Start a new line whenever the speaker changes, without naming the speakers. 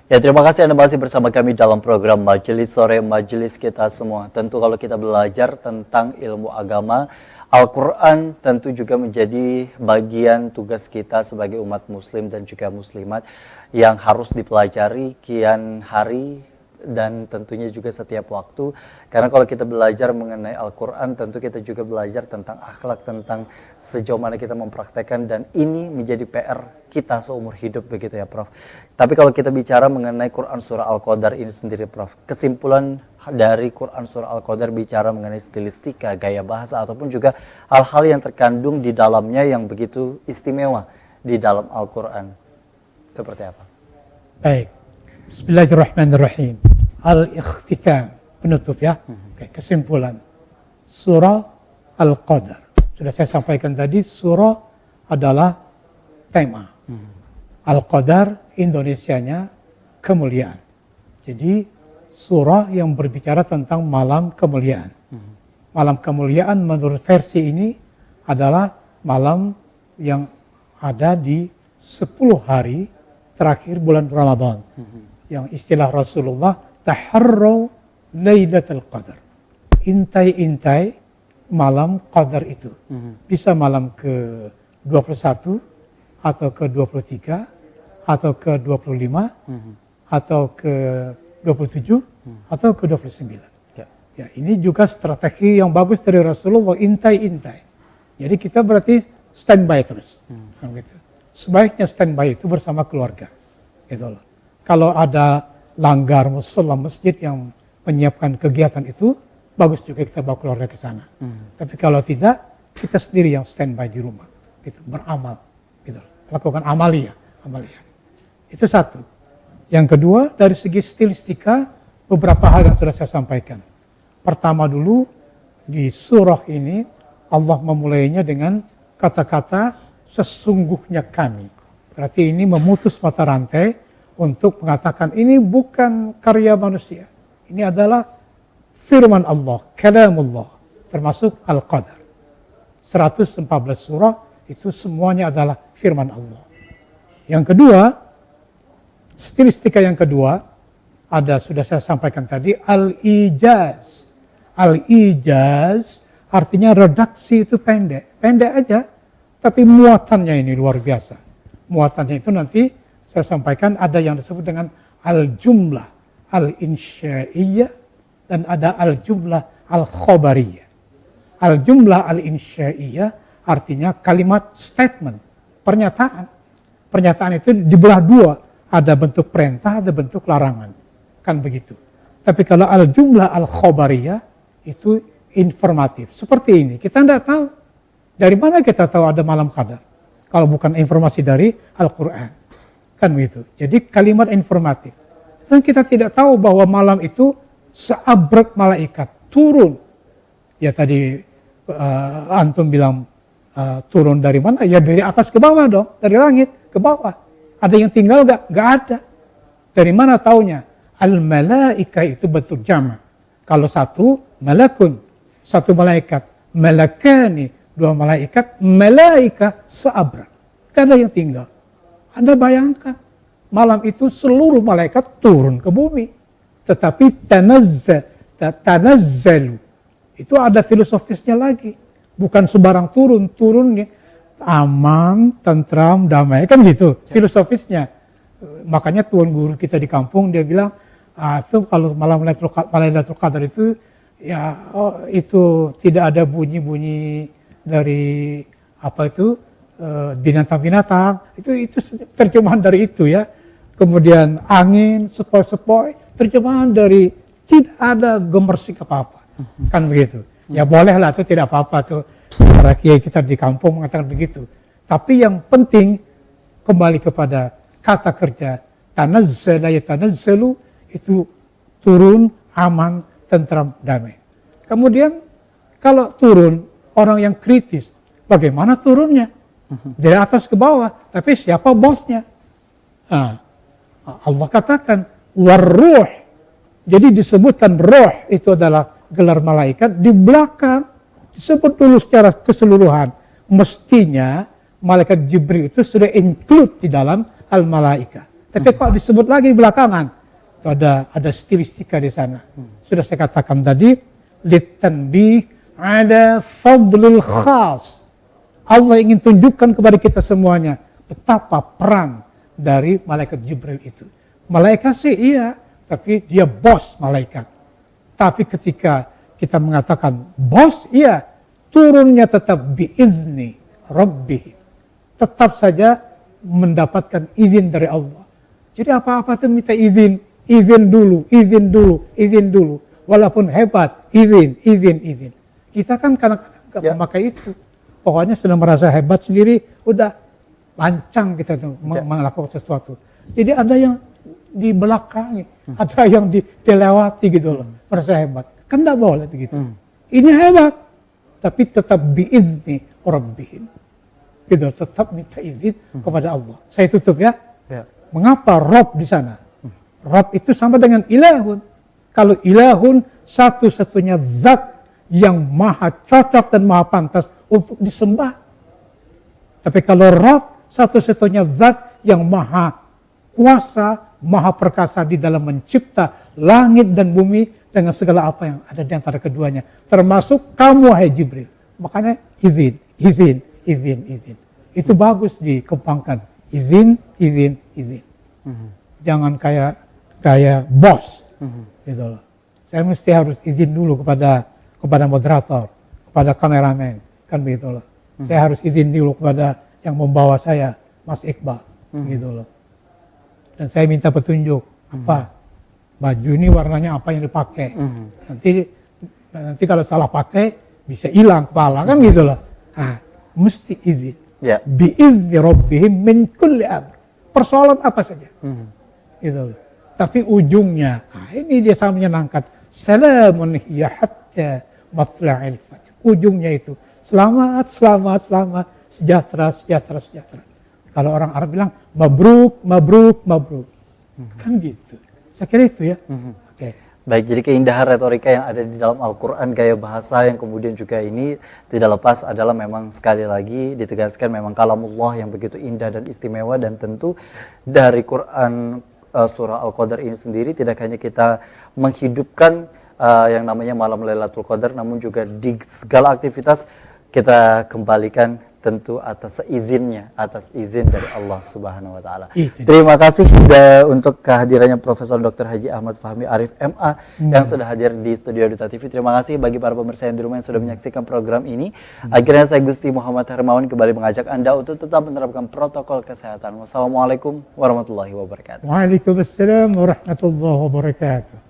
Ya, terima kasih Anda masih bersama kami dalam program Majelis Sore, Majelis Kita Semua. Tentu kalau kita belajar tentang ilmu agama, Al-Quran tentu juga menjadi bagian tugas kita sebagai umat muslim dan juga muslimat yang harus dipelajari kian hari dan tentunya juga setiap waktu. Karena kalau kita belajar mengenai Al-Quran, tentu kita juga belajar tentang akhlak, tentang sejauh mana kita mempraktekkan, dan ini menjadi PR kita seumur hidup, begitu ya Prof. Tapi kalau kita bicara mengenai Quran Surah Al-Qadar ini sendiri Prof, kesimpulan dari Quran Surah Al-Qadar bicara mengenai stilistika, gaya bahasa, ataupun juga hal-hal yang terkandung di dalamnya yang begitu istimewa di dalam Al-Quran. Seperti apa?
Baik, Bismillahirrahmanirrahim. Al-Ikhtitam, penutup ya. Oke, kesimpulan. Surah Al-Qadar. Sudah saya sampaikan tadi, surah adalah tema. Al-Qadar Indonesianya kemuliaan. Jadi surah yang berbicara tentang malam kemuliaan. Malam kemuliaan menurut versi ini adalah malam yang ada di 10 hari terakhir bulan Ramadan. Yang istilah Rasulullah, taharraw Lailatul Qadar. Intai-intai malam Qadar itu. Bisa malam ke-21 atau ke-23 atau ke-25 atau ke-27 atau ke-29. Ya, ini juga strategi yang bagus dari Rasulullah, intai-intai. Jadi kita berarti standby terus. Gitu. Sebaiknya standby itu bersama keluarga. Gitu loh. Kalau ada langgar musalla masjid yang menyiapkan kegiatan itu, bagus juga kita bawa keluarga ke sana. Tapi kalau tidak, kita sendiri yang standby di rumah, gitu, beramal, gitu, lakukan amalia. Itu satu. Yang kedua, dari segi stilistika, beberapa hal yang sudah saya sampaikan. Pertama dulu, di surah ini, Allah memulainya dengan kata-kata sesungguhnya kami. Berarti ini memutus mata rantai untuk mengatakan ini bukan karya manusia. Ini adalah firman Allah, kalamullah, termasuk Al-Qadar. 114 surah itu semuanya adalah firman Allah. Yang kedua, stilistika yang kedua, sudah saya sampaikan tadi, Al-Ijaz. Al-Ijaz artinya redaksi itu pendek aja, tapi muatannya ini luar biasa. Muatannya itu nanti saya sampaikan ada yang disebut dengan al-jumlah al-insya'iyah dan ada al-jumlah al-khobariyah. Al-jumlah al-insya'iyah artinya kalimat statement, pernyataan. Pernyataan itu dibelah dua, ada bentuk perintah, ada bentuk larangan. Kan begitu. Tapi kalau al-jumlah al-khobariyah itu informatif. Seperti ini, kita tidak tahu. Dari mana kita tahu ada malam qadar? Kalau bukan informasi dari Al-Quran. Kan begitu. Jadi kalimat informatif. Dan kita tidak tahu bahwa malam itu seabrek malaikat turun. Ya tadi antum bilang turun dari mana? Ya dari atas ke bawah dong. Dari langit ke bawah. Ada yang tinggal gak? Gak ada. Dari mana taunya? Al-malaika itu bentuk jama'. Kalau satu, malakun. Satu malaikat. Malakani. Dua malaikat. Malaika seabrek. Gak ada yang tinggal. Anda bayangkan, malam itu seluruh malaikat turun ke bumi. Tetapi tanazzalu, itu ada filosofisnya lagi. Bukan sembarang turunnya aman, tentram, damai. Kan gitu filosofisnya. Makanya tuan guru kita di kampung, dia bilang, itu kalau malam Lailatul Qadar itu, ya itu tidak ada bunyi-bunyi dari apa itu, binatang-binatang, itu terjemahan dari itu ya. Kemudian angin, sepoi-sepoi, terjemahan dari tidak ada gemersik apa-apa. Kan begitu. Ya bolehlah, itu tidak apa-apa tuh. Para kiai kita di kampung mengatakan begitu. Tapi yang penting kembali kepada kata kerja tanazzala yatanazzalu, itu turun, aman, tentram, damai. Kemudian kalau turun orang yang kritis, bagaimana turunnya? Dari atas ke bawah, tapi siapa bosnya? Allah katakan warruh. Jadi disebutkan roh itu adalah gelar malaikat, di belakang disebut dulu secara keseluruhan. Mestinya malaikat Jibril itu sudah include di dalam al-malaika. Tapi kok disebut lagi di belakangan? Itu ada stilistika di sana. Sudah saya katakan tadi, litanbih ada fadlul khas. Allah ingin tunjukkan kepada kita semuanya betapa peran dari malaikat Jibril itu. Malaikat sih iya, tapi dia bos malaikat. Tapi ketika kita mengatakan bos iya, turunnya tetap biizni rabbih. Tetap saja mendapatkan izin dari Allah. Jadi apa-apa itu minta izin, izin dulu. Walaupun hebat, izin. Kita kan kadang-kadang nggak memakai itu. Pokoknya sudah merasa hebat sendiri, udah lancang kita tuh melakukan sesuatu. Jadi ada yang di belakangi, ada yang dilewati gitu loh, merasa hebat. Kan tidak boleh begitu. Ini hebat, tapi tetap biizni rabbihim. Gitu, tetap minta izin kepada Allah. Saya tutup ya. Mengapa Rabb di sana? Rabb itu sama dengan ilahun. Kalau ilahun satu-satunya zat yang maha cocok dan maha pantas untuk disembah. Tapi kalau Rabb satu-satunya zat yang maha kuasa, maha perkasa di dalam mencipta langit dan bumi dengan segala apa yang ada di antara keduanya. Termasuk kamu, hai Jibril. Makanya izin. Itu bagus dikembangkan. Izin. Jangan kayak bos. Gitu loh. Saya mesti harus izin dulu kepada moderator, kepada kameramen, kan begitu loh. Saya harus izin dulu kepada yang membawa saya, Mas Iqbal, gitu loh. Dan saya minta petunjuk, apa baju ini warnanya apa yang dipakai. Nanti kalau salah pakai bisa hilang kepala, kan gitu loh. Mesti izin. Biizni rabbihim min kulli amr. Persoalan apa saja. Gitu loh. Tapi ujungnya, ini dia sangat menyenangkan. Salamun hiya hatta matla'il fajr. Ujungnya itu selamat, sejahtera. Kalau orang Arab bilang mabruk. Kan gitu. Saya kira itu ya. Oke.
Baik, jadi keindahan retorika yang ada di dalam Al-Quran, gaya bahasa yang kemudian juga ini tidak lepas adalah memang sekali lagi ditegaskan memang kalamullah yang begitu indah dan istimewa, dan tentu dari Quran surah Al-Qadar ini sendiri tidak hanya kita menghidupkan yang namanya malam Lailatul Qadar, namun juga di segala aktivitas kita kembalikan tentu atas seizinnya, atas izin dari Allah Subhanahu wa taala. Terima kasih untuk kehadirannya Profesor Dr. Haji Ahmad Fahmi Arif MA yang sudah hadir di studio Duta TV. Terima kasih bagi para pemirsa yang di rumah yang sudah menyaksikan program ini. Akhirnya saya Gusti Muhammad Hermawan kembali mengajak Anda untuk tetap menerapkan protokol kesehatan. Wassalamualaikum warahmatullahi wabarakatuh.
Waalaikumsalam warahmatullahi wabarakatuh.